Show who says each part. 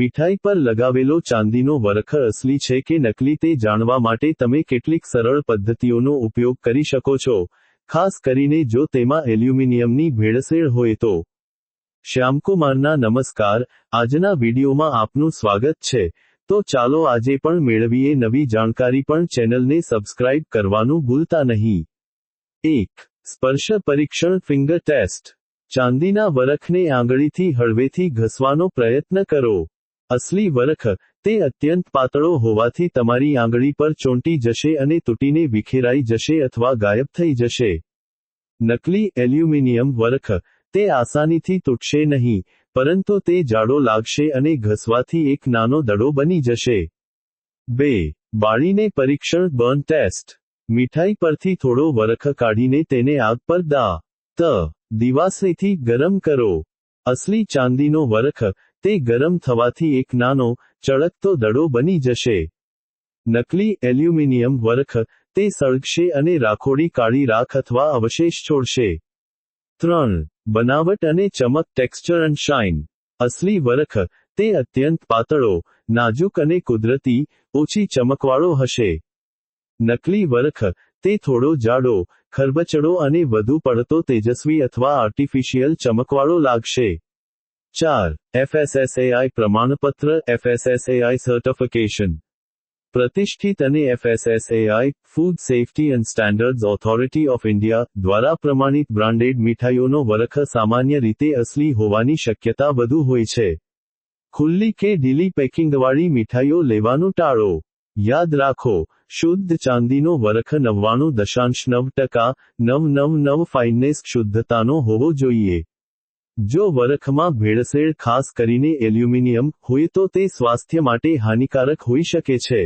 Speaker 1: મીઠાઈ પર લગાવેલો ચાંદીનો વરખ અસલી છે કે નકલી તે જાણવા માટે તમે કેટલીક સરળ પદ્ધતિઓનો ઉપયોગ કરી શકો છો, ખાસ કરીને જો તેમાં એલ્યુમિનિયમની ભેળસેળ હોય તો. શ્યામકુમારના નમસ્કાર. આજના વિડીયોમાં આપનું સ્વાગત છે. તો ચાલો આજે પણ મેળવીએ નવી જાણકારી, પણ ચેનલને સબસ્ક્રાઇબ કરવાનું ભૂલતા નહીં. 1. સ્પર્શ પરીક્ષણ ફિંગર ટેસ્ટ. ચાંદીના વરખને આંગળીથી હળવેથી ઘસવાનો પ્રયત્ન કરો. અસલી વરખ, તે અત્યંત પાતળો હોવાથી તમારી આંગળી પર ચોંટી જશે અને તૂટીને વિખેરાઈ જશે અથવા ગાયબ થઈ જશે. નકલી એલ્યુમિનિયમ વરખ, તે આસાનીથી તૂટશે નહીં, પરંતુ તે જાડો લાગશે અને ઘસવાથી એક નાનો દડો બની જશે. 2. બાળીને પરીક્ષણ બર્ન ટેસ્ટ. મીઠાઈ પરથી થોડો વરખ કાઢીને તેને આગ પર દિવાસળીથી ગરમ કરો. અસલી ચાંદીનો વરખ, તે ગરમ થવાથી એક નાનો, ચળકતો દડો બની જશે. નકલી એલ્યુમિનિયમ વરખ, તે સળગશે અને રાખોડી કાળી રાખ અથવા અવશેષ છોડશે. 3. બનાવટ અને ચમક ટેક્સચર એન્ડ શાઇન. અસલી વરખ, તે અત્યંત પાતળો, નાજુક અને કુદરતી, ઓછી ચમકવાળો હશે. નકલી વરખ, તે થોડો જાડો, ખરબચડો અને વધુ પડતો તેજસ્વી અથવા આર્ટિફિશિયલ ચમકવાળો લાગશે. 4. FSSAI પ્રમાણપત્ર. FSSAI certification. પ્રતિષ્ઠિત અને FSSAI, food safety and standards authority of India, દ્વારા પ્રમાણિત બ્રાન્ડેડ મીઠાઈઓનો વરખ સામાન્ય રીતે અસલી હોવાની શક્યતા વધુ હોય છે. ખુલ્લી કે ઢીલી પેકિંગવાળી મીઠાઈઓ લેવાનું ટાળો. યાદ રાખો, શુદ્ધ ચાંદીનો વરખ 99.9% 999 ફાઇનનેસ શુદ્ધતાનો હોવો જોઈએ. જો વરખમાં ભેળસેળ, ખાસ કરીને એલ્યુમિનિયમ, હોય તો તે સ્વાસ્થ્ય માટે હાનિકારક હોઈ શકે છે.